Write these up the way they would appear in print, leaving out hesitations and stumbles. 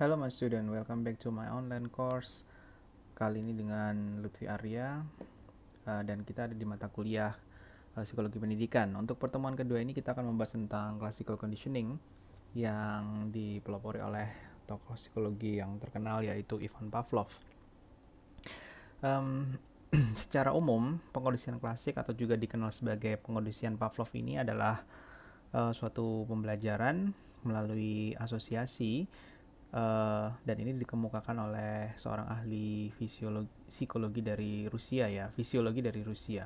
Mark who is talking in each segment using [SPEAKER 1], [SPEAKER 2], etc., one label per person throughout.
[SPEAKER 1] Hello my student, welcome back to my online course. Kali ini dengan Lutfi Arya dan kita ada di mata kuliah Psikologi Pendidikan. Untuk pertemuan kedua ini kita akan membahas tentang classical conditioning yang dipelopori oleh tokoh psikologi yang terkenal yaitu Ivan Pavlov. Secara umum, pengkondisian klasik atau juga dikenal sebagai pengkondisian Pavlov ini adalah suatu pembelajaran melalui asosiasi dan ini dikemukakan oleh seorang ahli psikologi dari Rusia ya, fisiologi dari Rusia.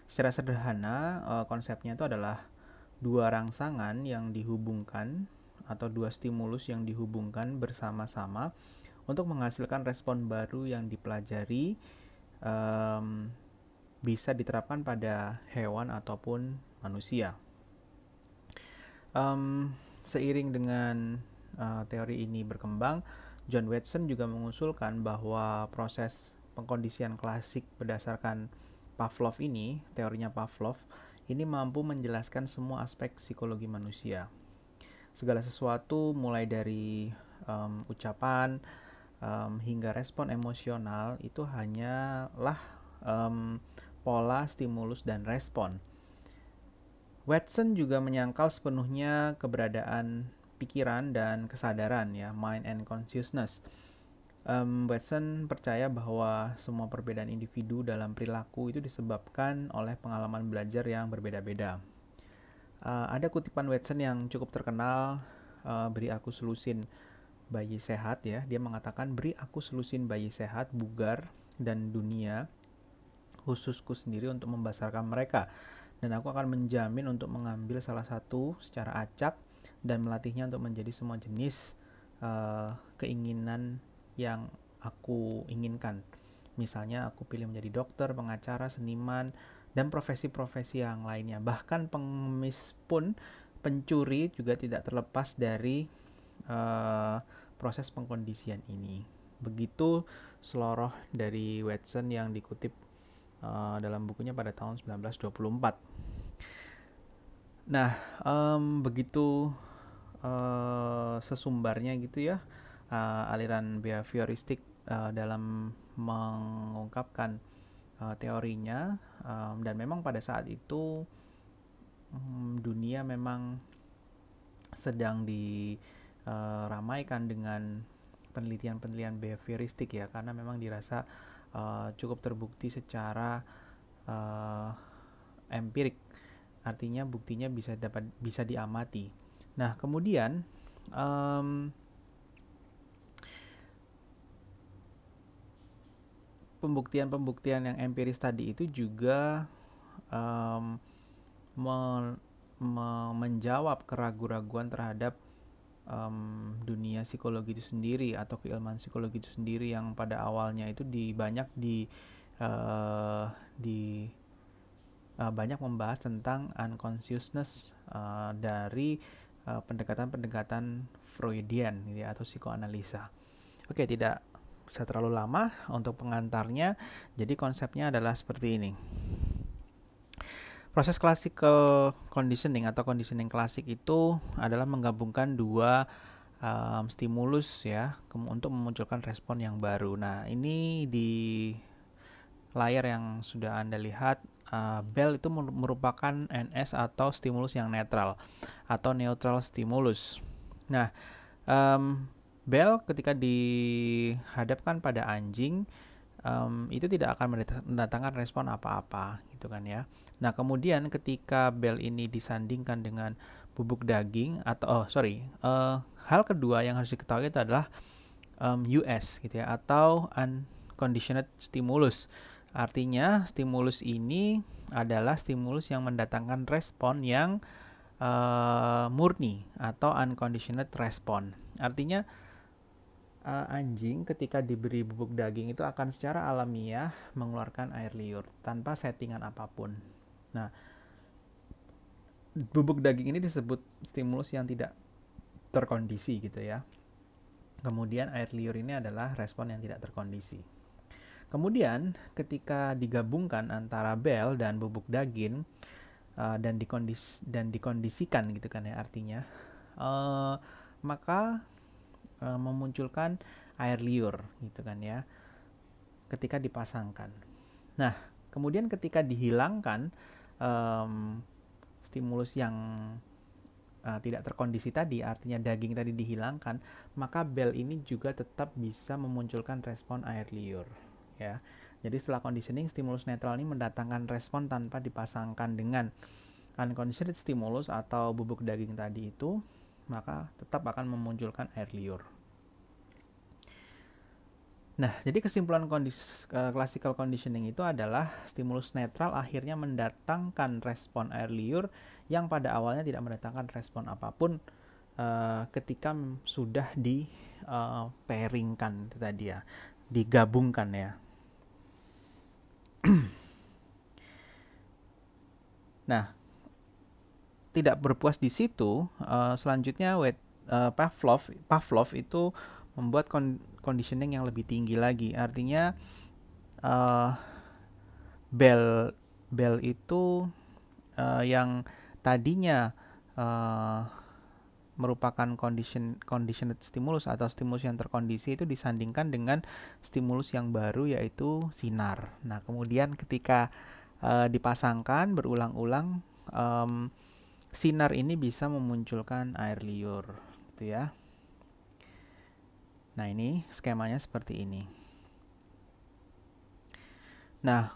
[SPEAKER 1] Secara sederhana, konsepnya itu adalah dua rangsangan yang dihubungkan atau dua stimulus yang dihubungkan bersama-sama untuk menghasilkan respon baru yang dipelajari bisa diterapkan pada hewan ataupun manusia. Seiring dengan teori ini berkembang, John Watson juga mengusulkan bahwa proses pengkondisian klasik berdasarkan Pavlov ini, teorinya Pavlov, ini mampu menjelaskan semua aspek psikologi manusia. Segala sesuatu mulai dari ucapan hingga respon emosional itu hanyalah pola stimulus dan respon. Watson juga menyangkal sepenuhnya keberadaan pikiran dan kesadaran ya, mind and consciousness. Watson percaya bahwa semua perbedaan individu dalam perilaku itu disebabkan oleh pengalaman belajar yang berbeda-beda. Ada kutipan Watson yang cukup terkenal, beri aku selusin bayi sehat ya. Dia mengatakan, beri aku selusin bayi sehat, bugar, dan dunia khususku sendiri untuk membesarkan mereka. Dan aku akan menjamin untuk mengambil salah satu secara acak dan melatihnya untuk menjadi semua jenis keinginan yang aku inginkan. Misalnya aku pilih menjadi dokter, pengacara, seniman, dan profesi-profesi yang lainnya. Bahkan pengemis pun, pencuri juga tidak terlepas dari proses pengkondisian ini. Begitu seloroh dari Watson yang dikutip dalam bukunya pada tahun 1924. Nah, begitu sesumbarnya gitu ya aliran behavioristik dalam mengungkapkan teorinya, dan memang pada saat itu dunia memang sedang diramaikan dengan penelitian-penelitian behavioristik ya, karena memang dirasa cukup terbukti secara empirik, artinya buktinya bisa diamati. Nah, kemudian pembuktian-pembuktian yang empiris tadi itu juga menjawab keraguan-raguan terhadap dunia psikologi itu sendiri atau keilmuan psikologi itu sendiri yang pada awalnya itu banyak membahas tentang unconsciousness dari pendekatan-pendekatan Freudian gitu ya, atau psikoanalisa. Oke, tidak usah terlalu lama untuk pengantarnya. Jadi konsepnya adalah seperti ini. Proses classical conditioning atau conditioning klasik itu adalah menggabungkan dua stimulus ya untuk memunculkan respon yang baru. Nah, ini di layar yang sudah Anda lihat, bell itu merupakan NS atau stimulus yang netral atau neutral stimulus. Nah, bell ketika dihadapkan pada anjing itu tidak akan mendatangkan respon apa-apa gitu kan ya. Nah, kemudian ketika bell ini disandingkan dengan bubuk daging atau hal kedua yang harus diketahui itu adalah US gitu ya, atau unconditioned stimulus. Artinya stimulus ini adalah stimulus yang mendatangkan respon yang murni atau unconditioned respon. Artinya anjing ketika diberi bubuk daging itu akan secara alamiah mengeluarkan air liur tanpa settingan apapun. Nah, bubuk daging ini disebut stimulus yang tidak terkondisi gitu ya. Kemudian air liur ini adalah respon yang tidak terkondisi. Kemudian ketika digabungkan antara bell dan bubuk daging dan dikondisikan gitu kan ya artinya, maka memunculkan air liur gitu kan ya ketika dipasangkan. Nah, kemudian ketika dihilangkan stimulus yang tidak terkondisi tadi, artinya daging tadi dihilangkan, maka bel ini juga tetap bisa memunculkan respon air liur ya. Jadi setelah conditioning, stimulus netral ini mendatangkan respon tanpa dipasangkan dengan unconditioned stimulus atau bubuk daging tadi itu, maka tetap akan memunculkan air liur. Nah, jadi kesimpulan classical conditioning itu adalah stimulus netral akhirnya mendatangkan respon air liur yang pada awalnya tidak mendatangkan respon apapun ketika sudah di pairingkan tadi ya, digabungkan ya. Nah, tidak berpuas di situ, selanjutnya Pavlov itu membuat conditioning yang lebih tinggi lagi. Artinya bel itu yang tadinya merupakan conditioned stimulus atau stimulus yang terkondisi itu disandingkan dengan stimulus yang baru yaitu sinar. Nah, kemudian ketika dipasangkan berulang-ulang, sinar ini bisa memunculkan air liur, gitu ya. Nah, ini skemanya seperti ini. Nah,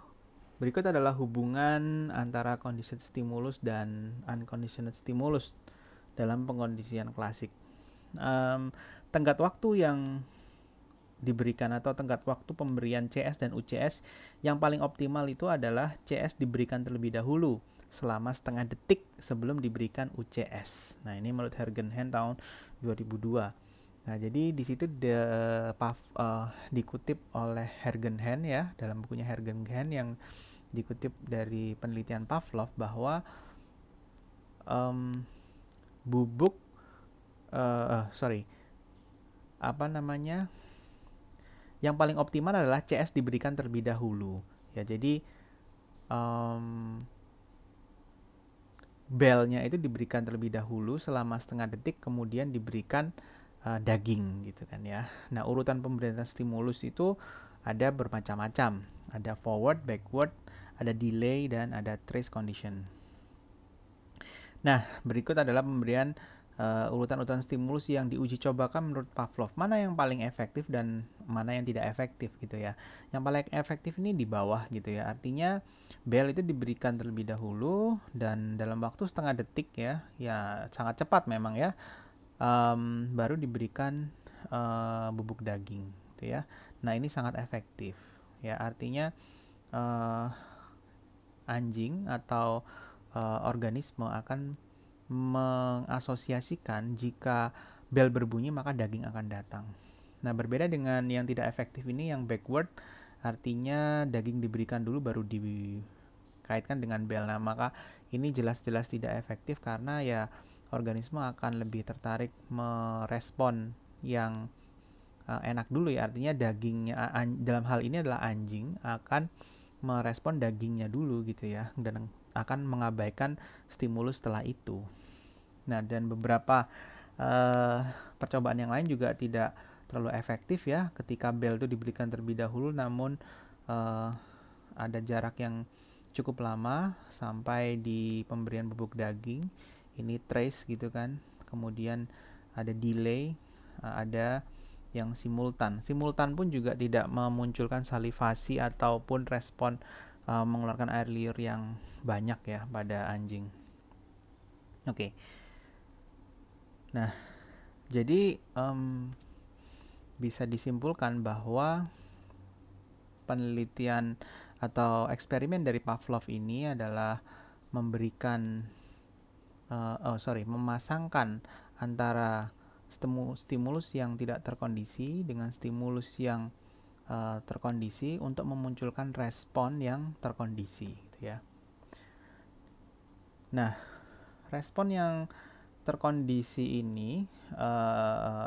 [SPEAKER 1] berikut adalah hubungan antara conditioned stimulus dan unconditioned stimulus dalam pengkondisian klasik. Tenggat waktu yang diberikan atau tenggat waktu pemberian CS dan UCS yang paling optimal itu adalah CS diberikan terlebih dahulu selama setengah detik sebelum diberikan UCS. Nah, ini menurut Hergenhen tahun 2002. Nah, jadi di situ dikutip oleh Hergenhen ya, dalam bukunya Hergenhen yang dikutip dari penelitian Pavlov bahwa yang paling optimal adalah CS diberikan terlebih dahulu ya. Jadi belnya itu diberikan terlebih dahulu selama setengah detik, kemudian diberikan daging gitu kan ya. Nah, urutan pemberian stimulus itu ada bermacam-macam, ada forward, backward, ada delay, dan ada trace condition. Nah, berikut adalah pemberian urutan-urutan stimulus yang diuji cobakan menurut Pavlov. Mana yang paling efektif dan mana yang tidak efektif gitu ya. Yang paling efektif ini di bawah gitu ya. Artinya bel itu diberikan terlebih dahulu dan dalam waktu setengah detik ya, ya sangat cepat memang ya, baru diberikan bubuk daging gitu ya. Nah, ini sangat efektif ya. Artinya anjing atau organisme akan mengasosiasikan jika bel berbunyi maka daging akan datang. Nah, berbeda dengan yang tidak efektif ini yang backward, artinya daging diberikan dulu baru dikaitkan dengan bel. Nah, maka ini jelas-jelas tidak efektif karena ya organisme akan lebih tertarik merespon yang enak dulu ya. Artinya dagingnya, dalam hal ini adalah anjing, akan merespon dagingnya dulu gitu ya, dan akan mengabaikan stimulus setelah itu. Nah, dan beberapa percobaan yang lain juga tidak terlalu efektif ya ketika bel itu diberikan terlebih dahulu, namun ada jarak yang cukup lama sampai di pemberian bubuk daging. Ini trace gitu kan. Kemudian ada delay, ada yang simultan. Simultan pun juga tidak memunculkan salivasi ataupun respon mengeluarkan air liur yang banyak ya pada anjing. Oke. Nah, jadi bisa disimpulkan bahwa penelitian atau eksperimen dari Pavlov ini adalah memasangkan antara stimulus yang tidak terkondisi dengan stimulus yang terkondisi untuk memunculkan respon yang terkondisi gitu ya. Nah, respon yang terkondisi ini,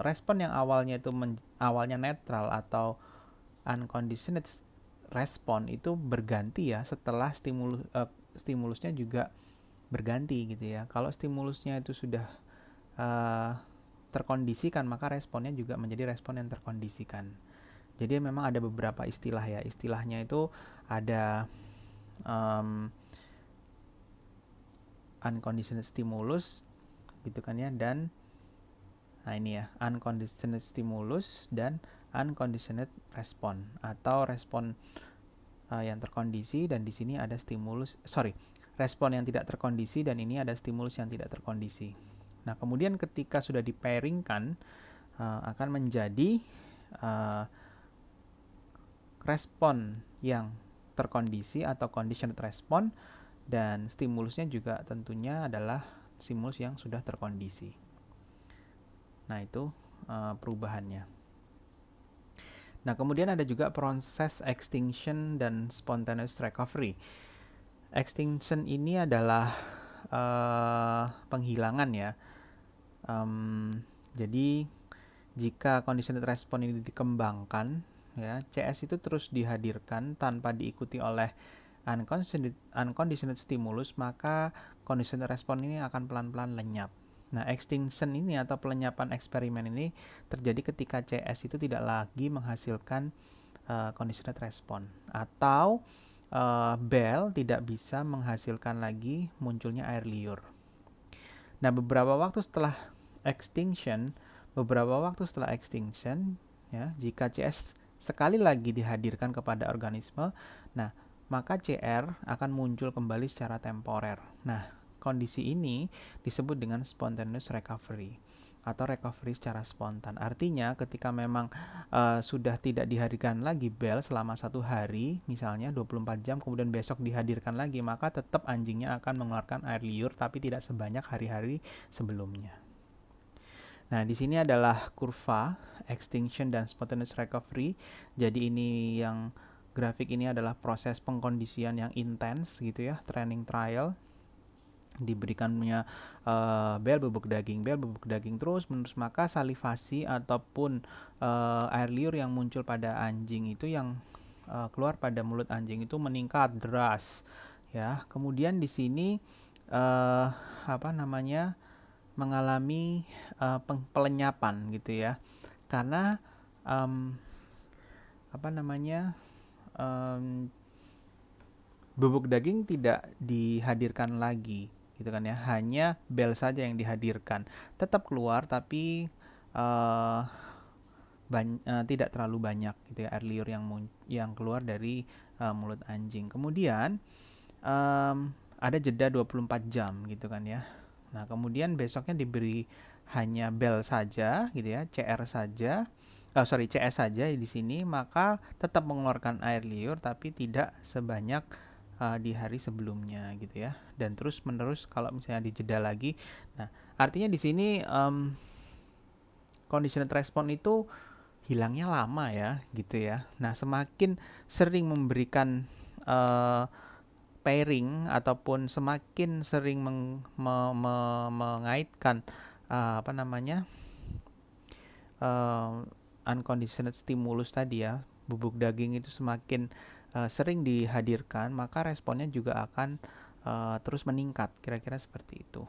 [SPEAKER 1] respon yang awalnya itu awalnya netral atau unconditioned respon itu berganti ya setelah stimulusnya juga berganti gitu ya. Kalau stimulusnya itu sudah terkondisikan, maka responnya juga menjadi respon yang terkondisikan. Jadi memang ada beberapa istilah ya. Istilahnya itu ada unconditional stimulus gitu kan ya, dan ini ya, unconditional stimulus dan unconditional respon, atau respon yang terkondisi, dan di sini ada respon yang tidak terkondisi, dan ini ada stimulus yang tidak terkondisi. Nah, kemudian ketika sudah dipairingkan akan menjadi respon yang terkondisi atau conditioned respon, dan stimulusnya juga tentunya adalah stimulus yang sudah terkondisi. Nah, itu perubahannya. Nah, kemudian ada juga proses extinction dan spontaneous recovery. Extinction ini adalah penghilangan ya. Jadi jika conditioned respon ini dikembangkan ya, CS itu terus dihadirkan tanpa diikuti oleh unconditioned stimulus, maka conditioned respon ini akan pelan-pelan lenyap. Nah, extinction ini atau pelenyapan eksperimen ini terjadi ketika CS itu tidak lagi menghasilkan conditioned respon, atau bel tidak bisa menghasilkan lagi munculnya air liur. Nah, beberapa waktu setelah extinction ya, jika CS sekali lagi dihadirkan kepada organisme, nah maka CR akan muncul kembali secara temporer. Nah, kondisi ini disebut dengan spontaneous recovery atau recovery secara spontan. Artinya ketika memang sudah tidak dihadirkan lagi bel selama 1 hari, misalnya 24 jam, kemudian besok dihadirkan lagi, maka tetap anjingnya akan mengeluarkan air liur, tapi tidak sebanyak hari-hari sebelumnya. Nah, di sini adalah kurva extinction dan spontaneous recovery. Jadi ini yang grafik ini adalah proses pengkondisian yang intens gitu ya, training trial. Diberikannya bel bubuk daging terus menerus, maka salivasi ataupun air liur yang muncul pada anjing itu, yang keluar pada mulut anjing itu meningkat deras ya. Kemudian di sini mengalami pelenyapan gitu ya, karena bubuk daging tidak dihadirkan lagi gitu kan ya, hanya bel saja yang dihadirkan, tetap keluar tapi tidak terlalu banyak gitu ya air liur yang keluar dari mulut anjing. Kemudian ada jeda 24 jam gitu kan ya. Nah, kemudian besoknya diberi hanya bel saja gitu ya, CS saja di sini, maka tetap mengeluarkan air liur tapi tidak sebanyak di hari sebelumnya gitu ya, dan terus menerus kalau misalnya dijeda lagi. Nah, artinya di sini conditioned respon itu hilangnya lama ya gitu ya. Nah, semakin sering memberikan pairing ataupun semakin sering mengaitkan unconditioned stimulus tadi ya, bubuk daging itu semakin sering dihadirkan, maka responnya juga akan terus meningkat, kira-kira seperti itu.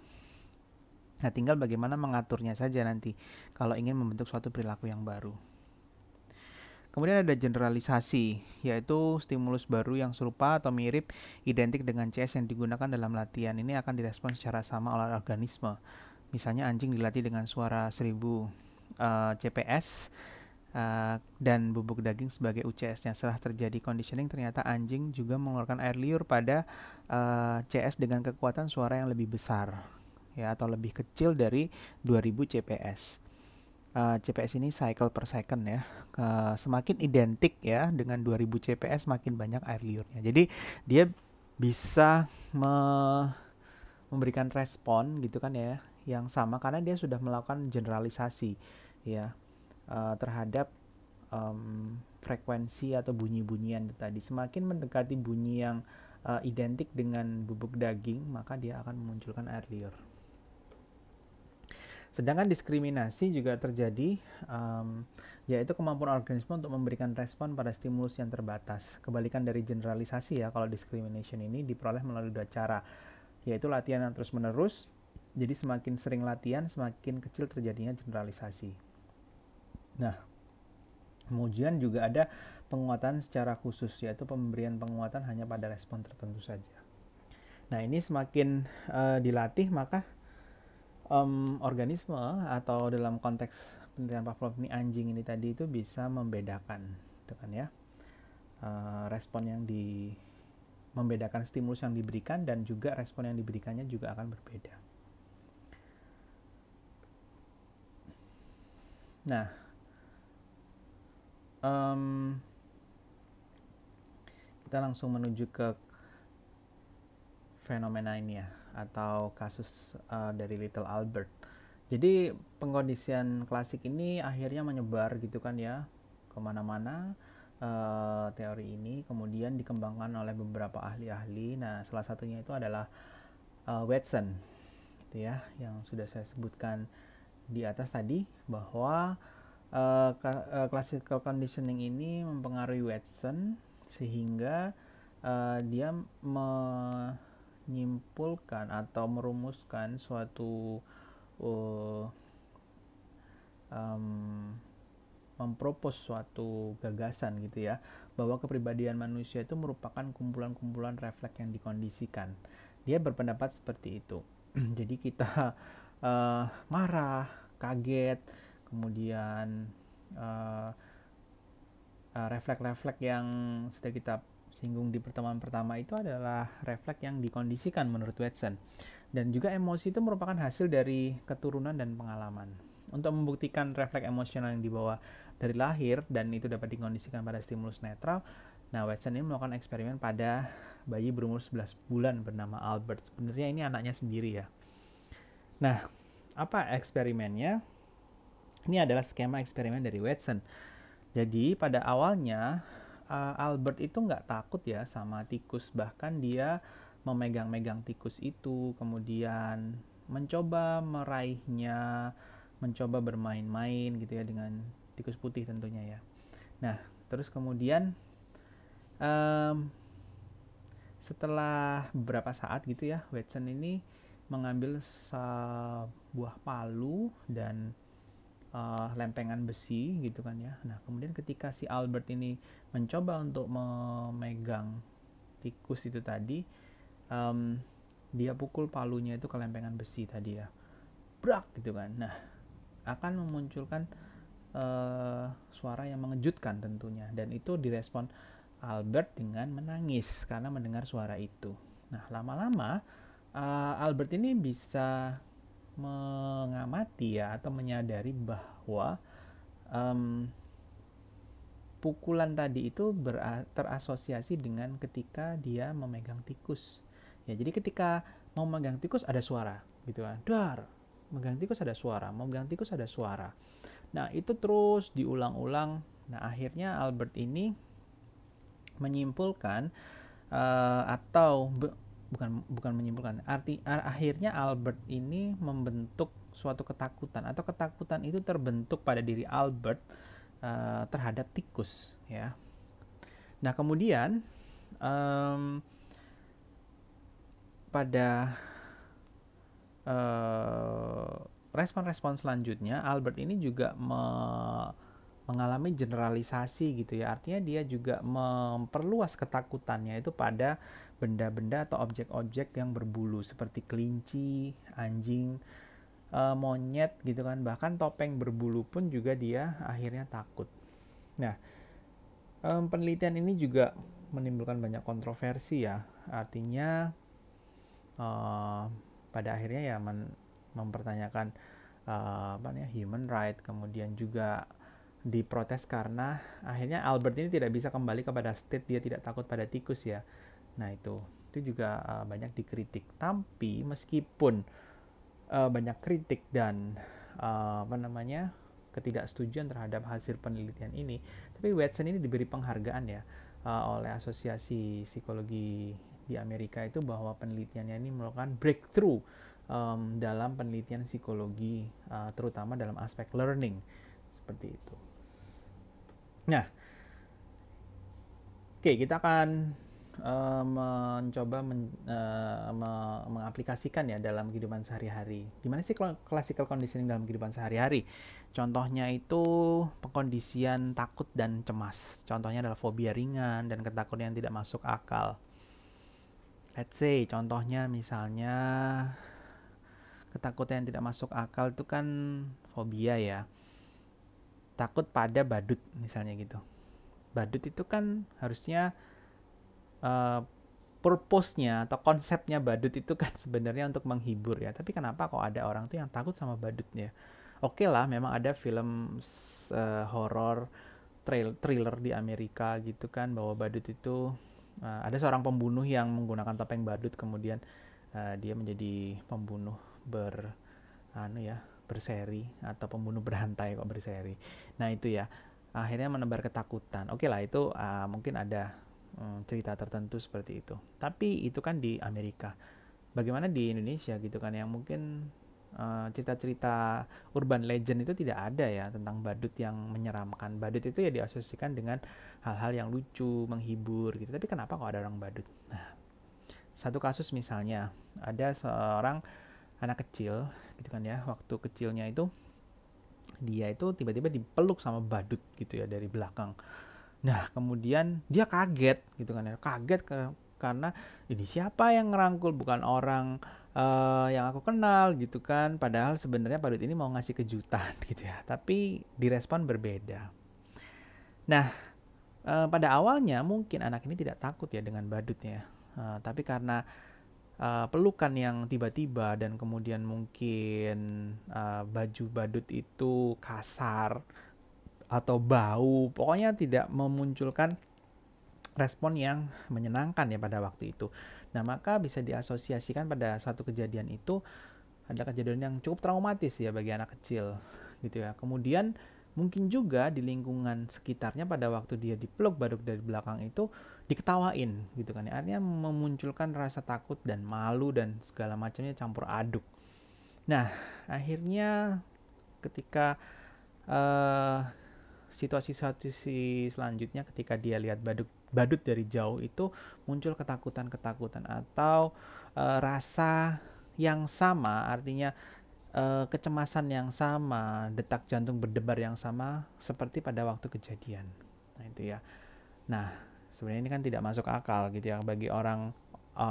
[SPEAKER 1] Nah, tinggal bagaimana mengaturnya saja nanti kalau ingin membentuk suatu perilaku yang baru. Kemudian ada generalisasi, yaitu stimulus baru yang serupa atau mirip identik dengan CS yang digunakan dalam latihan ini akan direspon secara sama oleh organisme. Misalnya anjing dilatih dengan suara 1000 CPS dan bubuk daging sebagai UCS-nya. Setelah terjadi conditioning, ternyata anjing juga mengeluarkan air liur pada CS dengan kekuatan suara yang lebih besar ya, atau lebih kecil dari 2000 CPS. CPS ini cycle per second ya. Semakin identik ya dengan 2000 CPS, makin banyak air liurnya. Jadi dia bisa memberikan respon gitu kan ya, yang sama karena dia sudah melakukan generalisasi ya terhadap frekuensi atau bunyi-bunyian tadi. Semakin mendekati bunyi yang identik dengan bubuk daging, maka dia akan memunculkan air liur. Sedangkan diskriminasi juga terjadi, yaitu kemampuan organisme untuk memberikan respon pada stimulus yang terbatas. Kebalikan dari generalisasi ya, kalau discrimination ini diperoleh melalui 2 cara, yaitu latihan yang terus-menerus Jadi semakin sering latihan, semakin kecil terjadinya generalisasi. Nah, kemudian juga ada penguatan secara khusus, yaitu pemberian penguatan hanya pada respon tertentu saja. Nah, ini semakin dilatih, maka organisme atau dalam konteks penelitian Pavlov ini anjing ini tadi itu bisa membedakan, gitu kan ya, respon yang membedakan stimulus yang diberikan dan juga respon yang diberikannya juga akan berbeda. Nah, kita langsung menuju ke fenomena ini ya, atau kasus dari Little Albert. Jadi pengkondisian klasik ini akhirnya menyebar gitu kan ya, kemana-mana. Teori ini kemudian dikembangkan oleh beberapa ahli-ahli. Nah, salah satunya itu adalah Watson, gitu ya, yang sudah saya sebutkan di atas tadi, bahwa classical conditioning ini mempengaruhi Watson sehingga dia menyimpulkan atau merumuskan suatu mempropos suatu gagasan gitu ya, bahwa kepribadian manusia itu merupakan kumpulan-kumpulan refleks yang dikondisikan. Dia berpendapat seperti itu. Jadi kita marah, kaget, kemudian refleks-refleks yang sudah kita singgung di pertemuan pertama itu adalah refleks yang dikondisikan menurut Watson. Dan juga emosi itu merupakan hasil dari keturunan dan pengalaman. Untuk membuktikan refleks emosional yang dibawa dari lahir dan itu dapat dikondisikan pada stimulus netral, nah Watson ini melakukan eksperimen pada bayi berumur 11 bulan bernama Albert. Sebenarnya ini anaknya sendiri ya. Nah, apa eksperimennya? Ini adalah skema eksperimen dari Watson. Jadi pada awalnya Albert itu nggak takut ya sama tikus, bahkan dia memegang-megang tikus itu, kemudian mencoba meraihnya, mencoba bermain-main gitu ya dengan tikus putih tentunya ya. Nah, terus kemudian setelah beberapa saat gitu ya, Watson ini mengambil sebuah palu dan lempengan besi gitu kan ya. Nah, kemudian ketika si Albert ini mencoba untuk memegang tikus itu tadi, dia pukul palunya itu ke lempengan besi tadi ya, brak gitu kan. Nah, akan memunculkan suara yang mengejutkan tentunya, dan itu direspon Albert dengan menangis karena mendengar suara itu. Nah, lama-lama Albert ini bisa mengamati ya, atau menyadari bahwa pukulan tadi itu terasosiasi dengan ketika dia memegang tikus. Ya, jadi ketika mau memegang tikus ada suara gitu kan. Dar, memegang tikus ada suara, memegang tikus ada suara. Nah, itu terus diulang-ulang. Nah, akhirnya Albert ini menyimpulkan atau bukan menyimpulkan. Akhirnya Albert ini membentuk suatu ketakutan, atau ketakutan itu terbentuk pada diri Albert terhadap tikus ya. Nah, kemudian pada respon-respon selanjutnya Albert ini juga mengalami generalisasi gitu ya. Artinya dia juga memperluas ketakutannya itu pada benda-benda atau objek-objek yang berbulu seperti kelinci, anjing, monyet gitu kan. Bahkan topeng berbulu pun juga dia akhirnya takut. Nah, penelitian ini juga menimbulkan banyak kontroversi ya. Artinya pada akhirnya ya mempertanyakan human right, kemudian juga diprotes karena akhirnya Albert ini tidak bisa kembali kepada state dia tidak takut pada tikus ya. Nah, itu juga banyak dikritik. Tapi meskipun banyak kritik dan ketidaksetujuan terhadap hasil penelitian ini, tapi Watson ini diberi penghargaan ya oleh Asosiasi Psikologi di Amerika itu, bahwa penelitiannya ini merupakan breakthrough dalam penelitian psikologi, terutama dalam aspek learning seperti itu. Nah, oke, kita akan mencoba mengaplikasikan ya dalam kehidupan sehari-hari. Gimana sih classical conditioning dalam kehidupan sehari-hari? Contohnya itu pengkondisian takut dan cemas. Contohnya adalah fobia ringan dan ketakutan yang tidak masuk akal. Let's say contohnya misalnya ketakutan yang tidak masuk akal itu kan fobia ya. Takut pada badut misalnya gitu. Badut itu kan harusnya purpose-nya atau konsepnya badut itu kan sebenarnya untuk menghibur ya. Tapi kenapa kok ada orang tuh yang takut sama badutnya? Oke lah, memang ada film horor, thriller di Amerika gitu kan, bahwa badut itu ada seorang pembunuh yang menggunakan topeng badut, kemudian dia menjadi pembunuh berseri atau pembunuh berantai kok berseri. Nah itu ya, akhirnya menebar ketakutan. Oke lah, itu mungkin ada cerita tertentu seperti itu. Tapi itu kan di Amerika. Bagaimana di Indonesia gitu kan, yang mungkin cerita-cerita urban legend itu tidak ada ya tentang badut yang menyeramkan. Badut itu ya diasosiasikan dengan hal-hal yang lucu, menghibur gitu. Tapi kenapa kok ada orang badut? Nah, satu kasus misalnya ada seorang anak kecil gitu kan ya, waktu kecilnya itu dia itu tiba-tiba dipeluk sama badut gitu ya dari belakang. Nah, kemudian dia kaget gitu kan ya. Karena ini siapa yang ngerangkul, bukan orang yang aku kenal gitu kan. Padahal sebenarnya badut ini mau ngasih kejutan gitu ya. Tapi direspon berbeda. Nah, pada awalnya mungkin anak ini tidak takut ya dengan badutnya. Tapi karena pelukan yang tiba-tiba dan kemudian mungkin baju badut itu kasar atau bau, pokoknya tidak memunculkan respon yang menyenangkan ya pada waktu itu. Nah, maka bisa diasosiasikan pada suatu kejadian itu adalah kejadian yang cukup traumatis ya bagi anak kecil gitu ya. Kemudian mungkin juga di lingkungan sekitarnya pada waktu dia dipeluk badut dari belakang itu diketawain gitu kan ya. Artinya memunculkan rasa takut dan malu dan segala macamnya campur aduk. Nah, akhirnya ketika situasi-situasi selanjutnya ketika dia lihat badut dari jauh itu muncul ketakutan-ketakutan atau rasa yang sama, artinya kecemasan yang sama, detak jantung berdebar yang sama seperti pada waktu kejadian. Nah itu ya. Nah sebenarnya ini kan tidak masuk akal gitu ya bagi orang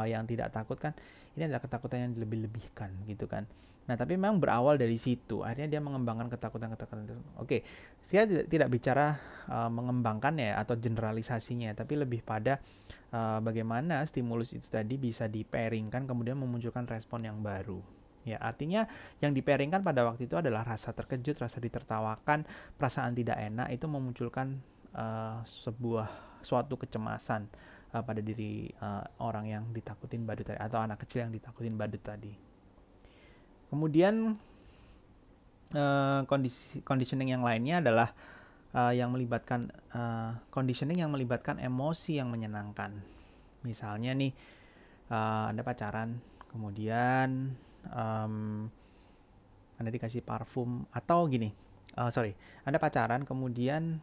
[SPEAKER 1] yang tidak takut kan, ini adalah ketakutan yang dilebih-lebihkan gitu kan. Nah tapi memang berawal dari situ, akhirnya dia mengembangkan ketakutan-ketakutan itu. Oke, saya tidak bicara mengembangkan ya atau generalisasinya, tapi lebih pada bagaimana stimulus itu tadi bisa di-pairingkan kemudian memunculkan respon yang baru. Ya, artinya yang di-pairingkan pada waktu itu adalah rasa terkejut, rasa ditertawakan, perasaan tidak enak itu memunculkan suatu kecemasan pada diri orang yang ditakutin badut tadi atau anak kecil yang ditakutin badut tadi. Kemudian conditioning yang lainnya adalah yang melibatkan conditioning yang melibatkan emosi yang menyenangkan. Misalnya nih Anda pacaran, kemudian Anda dikasih parfum atau gini, Anda pacaran kemudian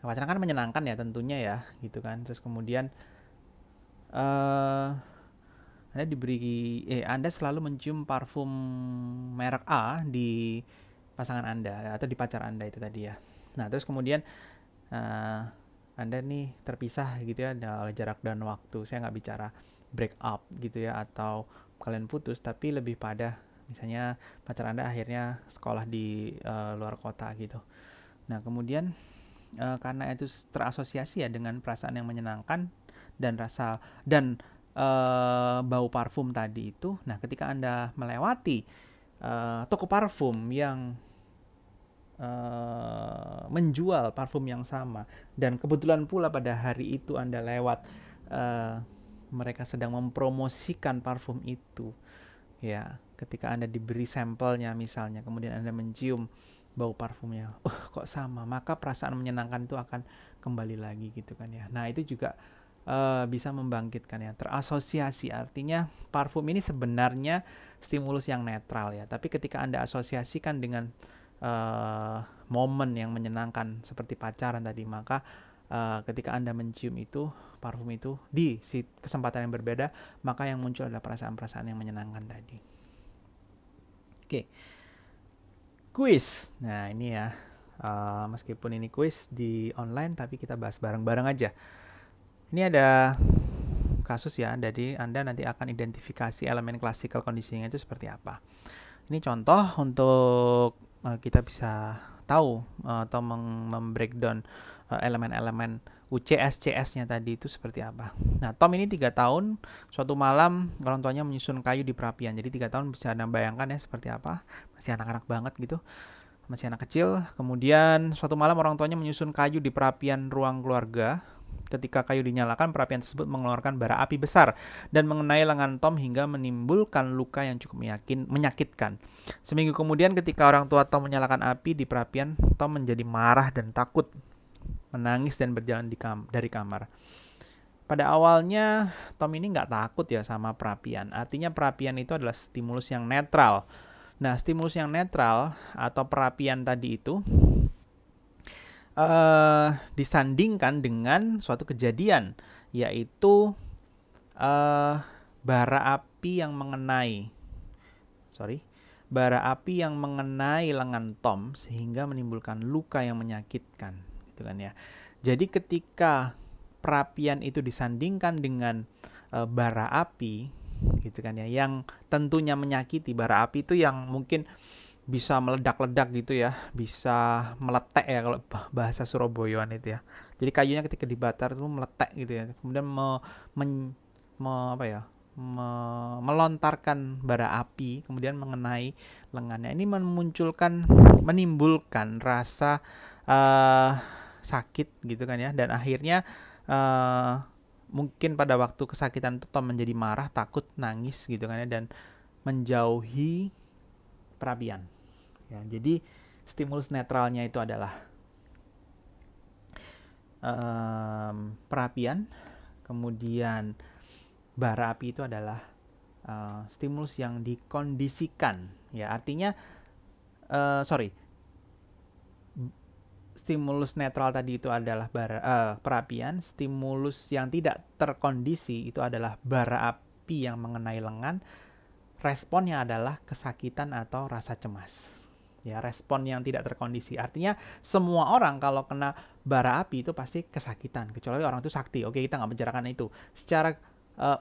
[SPEAKER 1] pacaran kan menyenangkan ya tentunya ya gitu kan. Terus kemudian Anda selalu mencium parfum merek A di pasangan Anda atau di pacar Anda itu tadi ya. Nah, terus kemudian Anda nih terpisah gitu ya oleh jarak dan waktu. Saya nggak bicara break up gitu ya atau kalian putus, tapi lebih pada misalnya pacar Anda akhirnya sekolah di luar kota gitu. Nah, kemudian karena itu terasosiasi ya dengan perasaan yang menyenangkan dan bau parfum tadi itu. Nah, ketika Anda melewati toko parfum yang menjual parfum yang sama dan kebetulan pula pada hari itu Anda lewat mereka sedang mempromosikan parfum itu. Ya, ketika Anda diberi sampelnya misalnya, kemudian Anda mencium bau parfumnya, kok sama, maka perasaan menyenangkan itu akan kembali lagi gitu kan ya. Nah, itu juga bisa membangkitkan ya, terasosiasi, artinya parfum ini sebenarnya stimulus yang netral ya, tapi ketika Anda asosiasikan dengan momen yang menyenangkan seperti pacaran tadi, maka ketika Anda mencium itu, parfum itu di kesempatan yang berbeda, maka yang muncul adalah perasaan-perasaan yang menyenangkan tadi. Oke. Kuis. Nah, ini ya. Meskipun ini kuis di online, tapi kita bahas bareng-bareng aja. Ini ada kasus ya, jadi Anda nanti akan identifikasi elemen classical conditioning itu seperti apa. Ini contoh untuk kita bisa tahu atau membreakdown elemen-elemen UCS, CS-nya tadi itu seperti apa. Nah, Tom ini 3 tahun, suatu malam orang tuanya menyusun kayu di perapian. Jadi 3 tahun bisa Anda bayangkan ya seperti apa. Masih anak-anak banget gitu. Masih anak kecil. Kemudian suatu malam orang tuanya menyusun kayu di perapian ruang keluarga. Ketika kayu dinyalakan, perapian tersebut mengeluarkan bara api besar dan mengenai lengan Tom hingga menimbulkan luka yang cukup menyakitkan. Seminggu kemudian ketika orang tua Tom menyalakan api di perapian, Tom menjadi marah dan takut, menangis dan berjalan dari kamar. Pada awalnya, Tom ini nggak takut ya sama perapian. Artinya perapian itu adalah stimulus yang netral. Nah, stimulus yang netral atau perapian tadi itu disandingkan dengan suatu kejadian, yaitu bara api yang mengenai lengan Tom sehingga menimbulkan luka yang menyakitkan, gitu kan ya. Jadi ketika perapian itu disandingkan dengan bara api, gitu kan ya, yang tentunya menyakiti. Bara api itu yang mungkin bisa meledak-ledak gitu ya, bisa meletek ya kalau bahasa Surabayaan itu ya. Jadi kayunya ketika dibakar itu meletek gitu ya. Kemudian melontarkan bara api, kemudian mengenai lengannya. Ini menimbulkan rasa sakit gitu kan ya. Dan akhirnya mungkin pada waktu kesakitan itu Tom menjadi marah, takut, nangis gitu kan ya, dan menjauhi perapian. Ya, jadi stimulus netralnya itu adalah perapian, kemudian bara api itu adalah stimulus yang dikondisikan. Ya, artinya stimulus netral tadi itu adalah perapian, stimulus yang tidak terkondisi itu adalah bara api yang mengenai lengan. Responnya adalah kesakitan atau rasa cemas. Ya, respon yang tidak terkondisi. Artinya semua orang kalau kena bara api itu pasti kesakitan, kecuali orang itu sakti. Oke, kita nggak bicarakan itu. Secara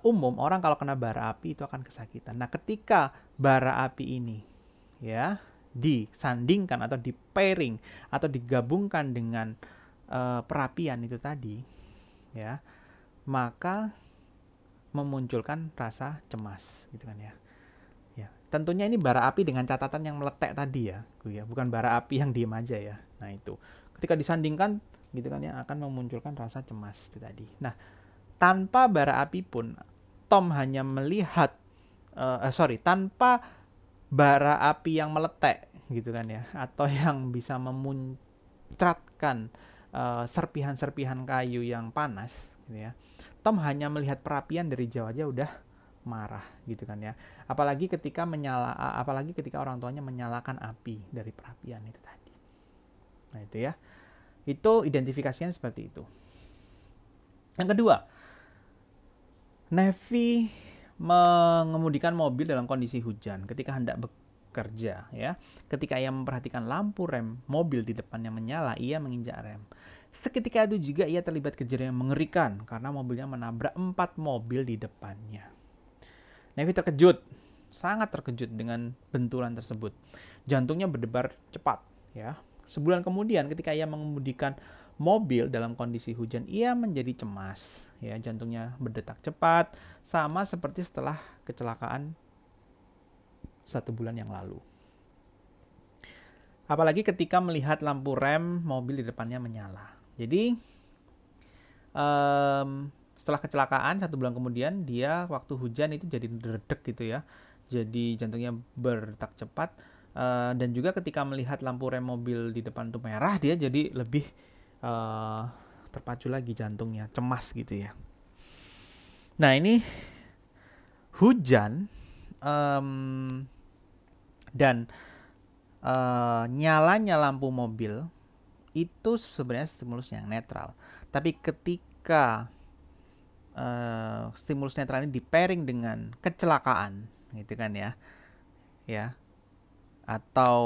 [SPEAKER 1] umum orang kalau kena bara api itu akan kesakitan. Nah, ketika bara api ini ya disandingkan atau di pairing atau digabungkan dengan perapian itu tadi, ya, maka memunculkan rasa cemas, gitu kan ya. Ya, tentunya ini bara api dengan catatan yang meletek tadi ya, bukan bara api yang diem aja ya. Nah, itu ketika disandingkan gitu kan ya, akan memunculkan rasa cemas itu tadi. Nah, tanpa bara api pun Tom hanya melihat tanpa bara api yang meletek gitu kan ya, atau yang bisa memuncratkan serpihan-serpihan kayu yang panas gitu ya. Tom hanya melihat perapian dari jauh aja udah marah gitu kan ya. Apalagi ketika orang tuanya menyalakan api dari perapian itu tadi. Nah, itu ya. Itu identifikasinya seperti itu. Yang kedua, Nevi mengemudikan mobil dalam kondisi hujan ketika hendak bekerja ya. Ketika ia memperhatikan lampu rem mobil di depannya menyala, ia menginjak rem. Seketika itu juga ia terlibat kejadian yang mengerikan karena mobilnya menabrak 4 mobil di depannya. Nevi terkejut, sangat terkejut dengan benturan tersebut. Jantungnya berdebar cepat ya. Sebulan kemudian ketika ia mengemudikan mobil dalam kondisi hujan, ia menjadi cemas ya, jantungnya berdetak cepat sama seperti setelah kecelakaan 1 bulan yang lalu. Apalagi ketika melihat lampu rem mobil di depannya menyala. Jadi setelah kecelakaan 1 bulan kemudian, dia waktu hujan itu jadi dedek gitu ya, jadi jantungnya berdetak cepat. Dan juga ketika melihat lampu rem mobil di depan itu merah, dia jadi lebih terpacu lagi jantungnya, cemas gitu ya. Nah, ini hujan dan nyalanya lampu mobil itu sebenarnya stimulus yang netral. Tapi ketika stimulus netral ini di-pairing dengan kecelakaan, gitu kan ya, atau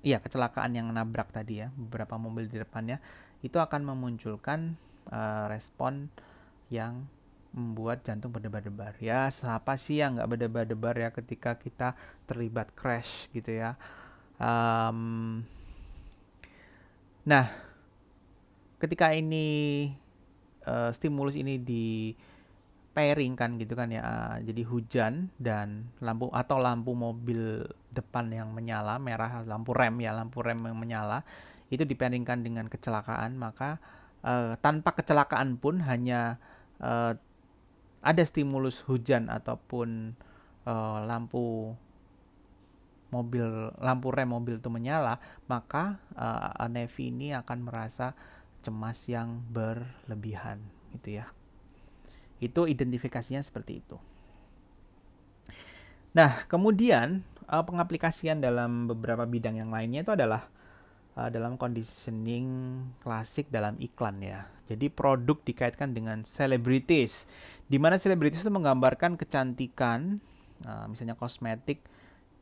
[SPEAKER 1] iya kecelakaan yang nabrak tadi ya, beberapa mobil di depannya, itu akan memunculkan respon yang membuat jantung berdebar-debar. Ya, siapa sih yang nggak berdebar-debar ya ketika kita terlibat crash gitu ya. Nah, ketika ini stimulus ini di pairing kan gitu kan ya, jadi hujan dan lampu mobil depan yang menyala merah, lampu rem yang menyala itu dipairingkan dengan kecelakaan, maka tanpa kecelakaan pun hanya ada stimulus hujan ataupun lampu rem mobil itu menyala, maka Nevi ini akan merasa cemas yang berlebihan gitu ya. Itu identifikasinya seperti itu. Nah, kemudian pengaplikasian dalam beberapa bidang yang lainnya itu adalah dalam conditioning klasik dalam iklan ya. Jadi produk dikaitkan dengan celebrities, di mana celebrities itu menggambarkan kecantikan, misalnya kosmetik.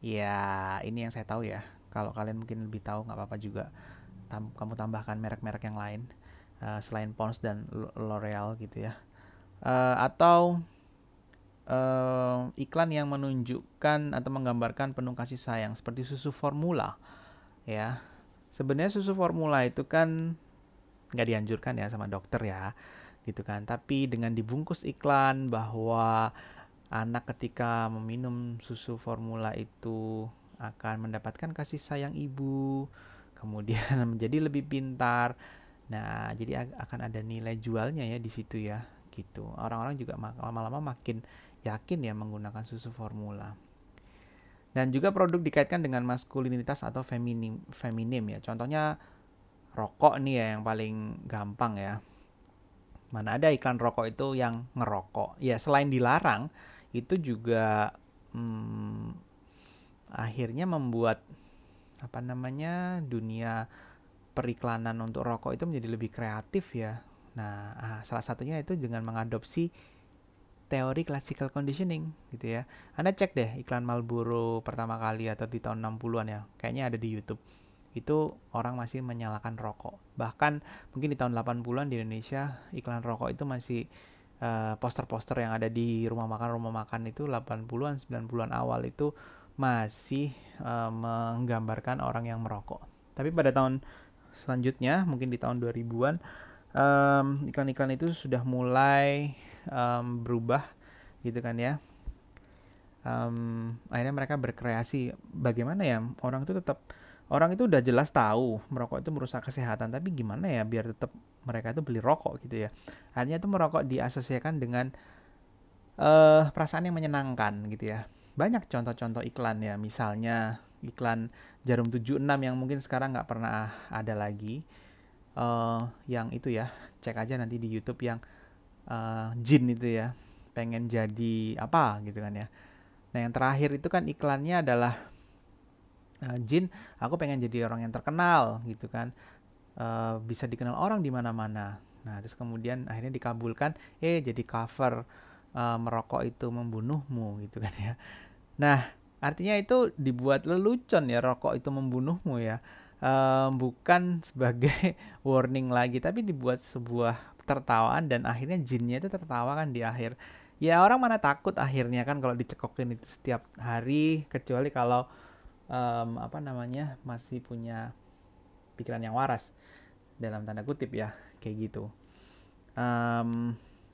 [SPEAKER 1] Ya, ini yang saya tahu ya. Kalau kalian mungkin lebih tahu nggak apa-apa juga. Kamu tambahkan merek-merek yang lain selain Pond's dan L'Oreal gitu ya. Atau iklan yang menunjukkan atau menggambarkan penuh kasih sayang seperti susu formula ya. Sebenarnya susu formula itu kan nggak dianjurkan ya sama dokter ya gitu kan, tapi dengan dibungkus iklan bahwa anak ketika meminum susu formula itu akan mendapatkan kasih sayang ibu, kemudian menjadi lebih pintar. Nah, jadi akan ada nilai jualnya ya di situ ya gitu. Orang-orang juga lama-lama makin yakin ya menggunakan susu formula. Dan juga produk dikaitkan dengan maskulinitas atau feminim ya. Contohnya rokok nih ya yang paling gampang ya. Mana ada iklan rokok itu yang ngerokok. Ya selain dilarang, itu juga akhirnya membuat dunia periklanan untuk rokok itu menjadi lebih kreatif ya. Nah, salah satunya itu dengan mengadopsi teori classical conditioning gitu ya. Anda cek deh iklan Marlboro pertama kali atau di tahun 60-an ya. Kayaknya ada di YouTube. Itu orang masih menyalakan rokok. Bahkan mungkin di tahun 80-an di Indonesia iklan rokok itu masih poster-poster yang ada di rumah makan itu 80-an 90-an awal itu masih menggambarkan orang yang merokok. Tapi pada tahun selanjutnya mungkin di tahun 2000-an iklan-iklan itu sudah mulai berubah gitu kan ya. Akhirnya mereka berkreasi bagaimana ya orang itu udah jelas tahu merokok itu merusak kesehatan, tapi gimana ya biar tetap mereka itu beli rokok gitu ya. Akhirnya itu merokok diasosiasikan dengan perasaan yang menyenangkan gitu ya. Banyak contoh-contoh iklan ya, misalnya iklan Jarum 76 yang mungkin sekarang nggak pernah ada lagi. Yang itu ya, cek aja nanti di YouTube yang Jin itu ya, pengen jadi apa gitu kan ya. Nah yang terakhir itu kan iklannya adalah Jin, aku pengen jadi orang yang terkenal gitu kan, bisa dikenal orang di mana-mana. Nah terus kemudian akhirnya dikabulkan, jadi cover merokok itu membunuhmu gitu kan ya. Nah artinya itu dibuat lelucon ya, rokok itu membunuhmu ya. Bukan sebagai warning lagi, tapi dibuat sebuah tertawaan dan akhirnya jinnya itu tertawa kan di akhir. Ya orang mana takut akhirnya kan kalau dicekokin itu setiap hari, kecuali kalau masih punya pikiran yang waras dalam tanda kutip ya kayak gitu.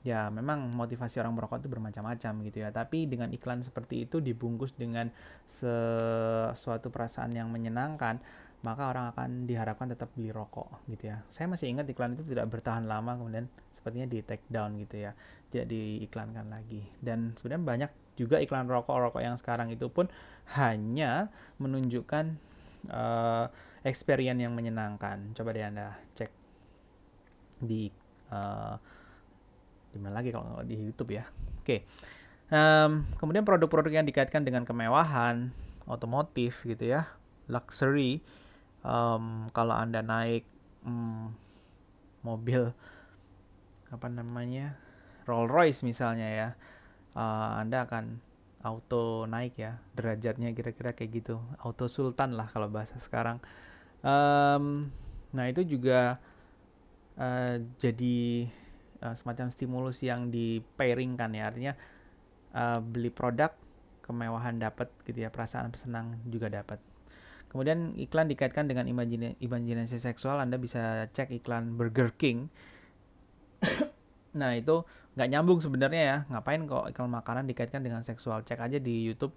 [SPEAKER 1] Ya memang motivasi orang merokok itu bermacam-macam gitu ya, tapi dengan iklan seperti itu dibungkus dengan sesuatu perasaan yang menyenangkan, maka orang akan diharapkan tetap beli rokok gitu ya. Saya masih ingat iklan itu tidak bertahan lama, kemudian sepertinya di take down gitu ya, tidak diiklankan lagi. Dan sebenarnya banyak juga iklan rokok yang sekarang itu pun hanya menunjukkan experience yang menyenangkan. Coba deh Anda cek di dimana lagi kalau di YouTube ya. Oke. Kemudian produk-produk yang dikaitkan dengan kemewahan, otomotif gitu ya, luxury. Kalau Anda naik mobil apa namanya Rolls Royce misalnya ya, Anda akan auto naik ya derajatnya, kira-kira kayak gitu, auto sultan lah kalau bahasa sekarang. Nah itu juga jadi semacam stimulus yang di pairingkan ya, artinya beli produk kemewahan dapat gitu ya, perasaan senang juga dapat. Kemudian iklan dikaitkan dengan imajinasi seksual. Anda bisa cek iklan Burger King. Nah itu nggak nyambung sebenarnya ya, ngapain kok iklan makanan dikaitkan dengan seksual, cek aja di YouTube.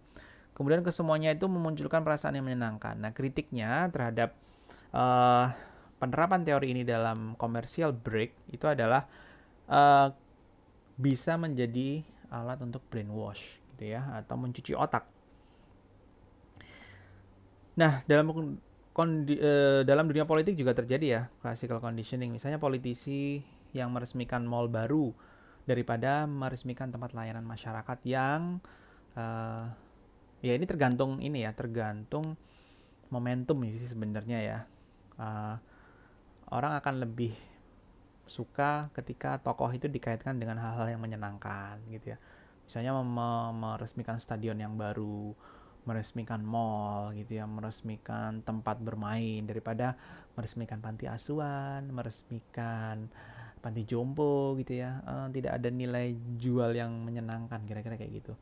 [SPEAKER 1] Kemudian kesemuanya itu memunculkan perasaan yang menyenangkan. Nah kritiknya terhadap uh, penerapan teori ini dalam commercial break itu adalah uh, bisa menjadi alat untuk brainwash gitu ya, atau mencuci otak. Nah, dalam dunia politik juga terjadi ya classical conditioning. Misalnya politisi yang meresmikan mall baru daripada meresmikan tempat layanan masyarakat yang ya ini tergantung momentum sih sebenarnya ya. Orang akan lebih suka ketika tokoh itu dikaitkan dengan hal-hal yang menyenangkan gitu ya. Misalnya meresmikan stadion yang baru, meresmikan mall gitu ya, meresmikan tempat bermain daripada meresmikan panti asuhan, meresmikan panti jompo gitu ya. Tidak ada nilai jual yang menyenangkan, kira-kira kayak gitu.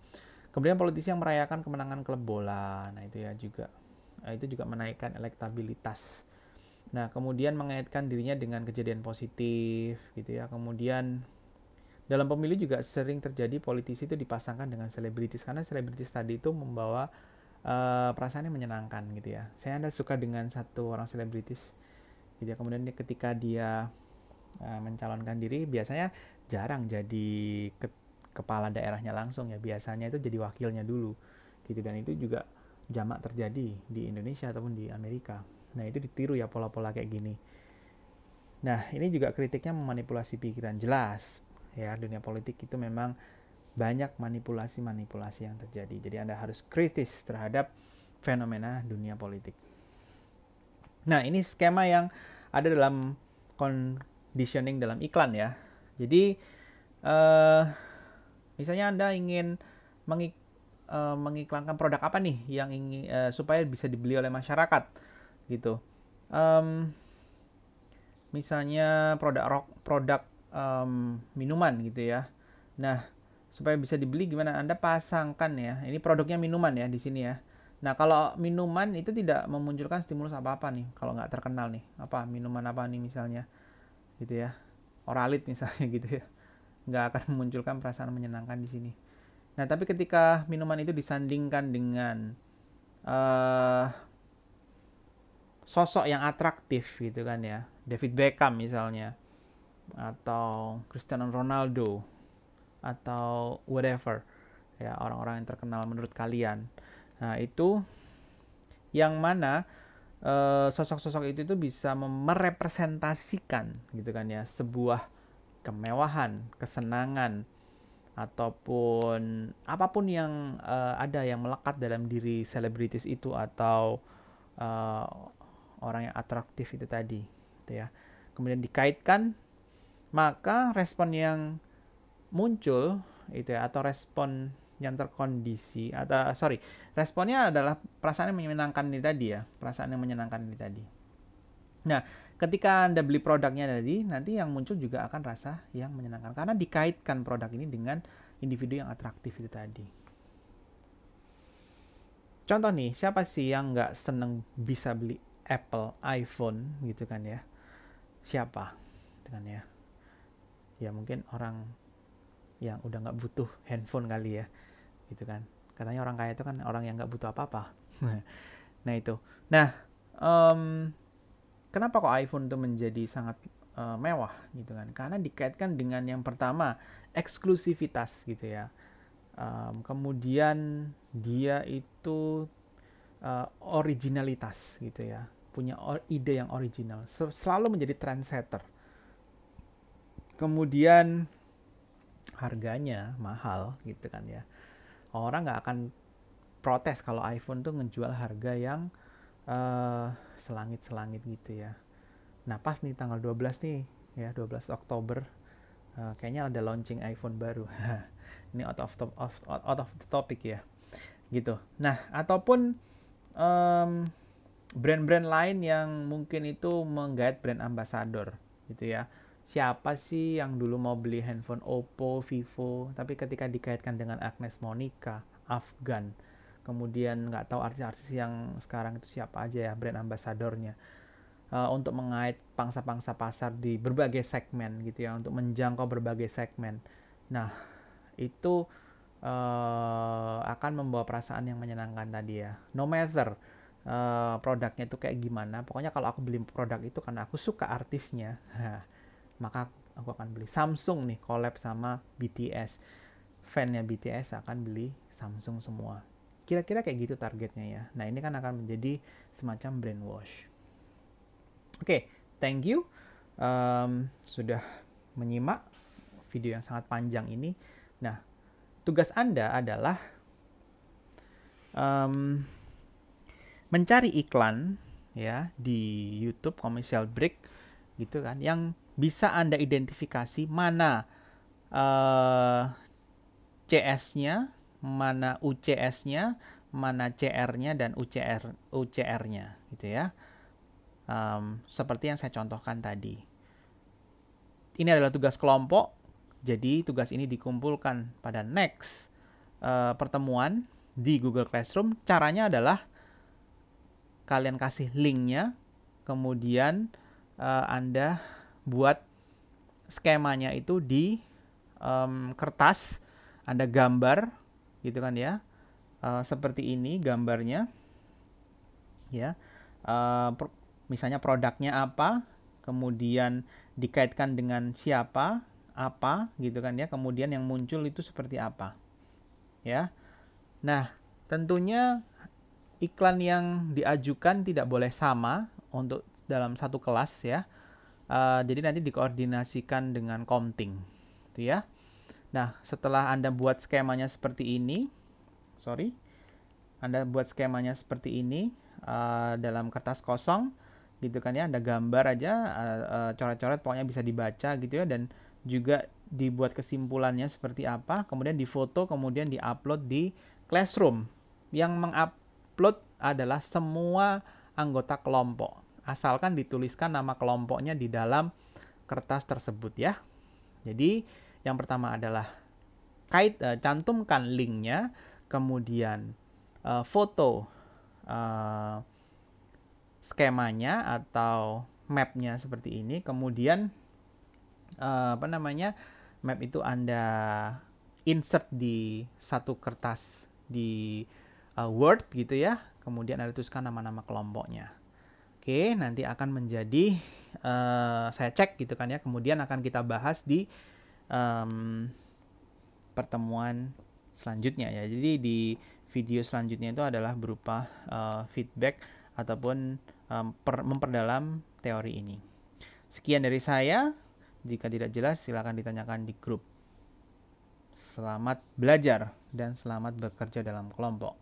[SPEAKER 1] Kemudian politisi yang merayakan kemenangan klub bola, nah itu juga menaikkan elektabilitas. Nah, kemudian mengaitkan dirinya dengan kejadian positif gitu ya. Kemudian dalam pemilu juga sering terjadi politisi itu dipasangkan dengan selebritis, karena selebritis tadi itu membawa perasaan yang menyenangkan gitu ya. Anda suka dengan satu orang selebritis gitu ya. Kemudian ketika dia mencalonkan diri, biasanya jarang jadi kepala daerahnya langsung ya. Biasanya itu jadi wakilnya dulu gitu, dan itu juga jamak terjadi di Indonesia ataupun di Amerika. Nah itu ditiru ya pola-pola kayak gini. Nah ini juga kritiknya memanipulasi pikiran. Jelas ya, dunia politik itu memang banyak manipulasi-manipulasi yang terjadi. Jadi Anda harus kritis terhadap fenomena dunia politik. Nah ini skema yang ada dalam conditioning dalam iklan ya. Jadi misalnya Anda ingin mengiklankan produk apa nih yang ingin supaya bisa dibeli oleh masyarakat gitu. Misalnya produk minuman gitu ya. Nah, supaya bisa dibeli gimana? Anda pasangkan ya. Ini produknya minuman ya di sini ya. Nah, kalau minuman itu tidak memunculkan stimulus apa-apa nih kalau nggak terkenal nih. Apa minuman apa nih misalnya gitu ya. Oralit misalnya gitu ya. Nggak akan memunculkan perasaan menyenangkan di sini. Nah, tapi ketika minuman itu disandingkan dengan sosok yang atraktif gitu kan ya, David Beckham misalnya, atau Cristiano Ronaldo, atau whatever ya, orang-orang yang terkenal menurut kalian. Nah itu yang mana sosok-sosok itu bisa merepresentasikan gitu kan ya, sebuah kemewahan, kesenangan, ataupun apapun yang ada yang melekat dalam diri selebritis itu, atau uh, orang yang atraktif itu tadi gitu ya. Kemudian dikaitkan, maka respon yang muncul itu ya, atau respon yang terkondisi, atau responnya adalah perasaan yang menyenangkan ini tadi ya, perasaan yang menyenangkan ini tadi. Nah, ketika Anda beli produknya tadi, nanti yang muncul juga akan rasa yang menyenangkan karena dikaitkan produk ini dengan individu yang atraktif itu tadi. Contoh nih, siapa sih yang nggak seneng bisa beli Apple, iPhone gitu kan ya? Siapa? Dengan ya? Ya mungkin orang yang udah nggak butuh handphone kali ya, gitu kan? Katanya orang kaya itu kan orang yang nggak butuh apa-apa. Nah itu. Nah, kenapa kok iPhone itu menjadi sangat mewah gitu kan? Karena dikaitkan dengan yang pertama, eksklusivitas gitu ya. Kemudian dia itu originalitas gitu ya, punya ide yang original, selalu menjadi trendsetter. Kemudian harganya mahal gitu kan ya, orang nggak akan protes kalau iPhone tuh ngejual harga yang selangit-selangit gitu ya. Nah, pas nih tanggal 12 nih, ya 12 Oktober, kayaknya ada launching iPhone baru. Ini out of the topic ya, gitu. Nah, ataupun brand-brand lain yang mungkin itu menggait brand ambassador, gitu ya. Siapa sih yang dulu mau beli handphone Oppo, Vivo, tapi ketika dikaitkan dengan Agnes Monica, Afgan, kemudian nggak tahu artis-artis yang sekarang itu siapa aja ya brand ambasadornya, untuk mengait pangsa-pangsa pasar di berbagai segmen gitu ya, untuk menjangkau berbagai segmen. Nah, itu akan membawa perasaan yang menyenangkan tadi ya. No matter produknya itu kayak gimana, pokoknya kalau aku beli produk itu karena aku suka artisnya, maka aku akan beli. Samsung nih collab sama BTS, fannya BTS akan beli Samsung semua. Kira-kira kayak gitu targetnya ya. Nah, ini kan akan menjadi semacam brainwash. Oke, thank you sudah menyimak video yang sangat panjang ini. Nah, tugas Anda adalah mencari iklan ya di YouTube commercial break gitu kan, yang bisa Anda identifikasi mana CS-nya, mana UCS-nya, mana CR-nya dan UCR-nya gitu ya. Seperti yang saya contohkan tadi. Ini adalah tugas kelompok. Jadi tugas ini dikumpulkan pada next pertemuan di Google Classroom. Caranya adalah kalian kasih linknya, kemudian Anda buat skemanya itu di kertas, Anda gambar gitu kan ya, seperti ini gambarnya ya. Misalnya produknya apa, kemudian dikaitkan dengan siapa, apa gitu kan ya, kemudian yang muncul itu seperti apa ya. Nah, tentunya iklan yang diajukan tidak boleh sama untuk dalam satu kelas ya. Jadi nanti dikoordinasikan dengan Komting gitu ya. Nah, setelah Anda buat skemanya seperti ini, Anda buat skemanya seperti ini dalam kertas kosong gitu kan ya, Anda gambar aja, coret-coret, pokoknya bisa dibaca gitu ya, dan juga dibuat kesimpulannya seperti apa, kemudian difoto, kemudian diupload di Classroom. Yang mengupload adalah semua anggota kelompok, asalkan dituliskan nama kelompoknya di dalam kertas tersebut ya. Jadi yang pertama adalah cantumkan linknya, kemudian foto skemanya atau mapnya seperti ini, kemudian map itu Anda insert di satu kertas di Word gitu ya, kemudian Anda tuliskan nama-nama kelompoknya. Oke, nanti akan menjadi saya cek gitu kan ya, kemudian akan kita bahas di pertemuan selanjutnya ya. Jadi di video selanjutnya itu adalah berupa feedback ataupun memperdalam teori ini. Sekian dari saya. Jika tidak jelas, silakan ditanyakan di grup. Selamat belajar dan selamat bekerja dalam kelompok.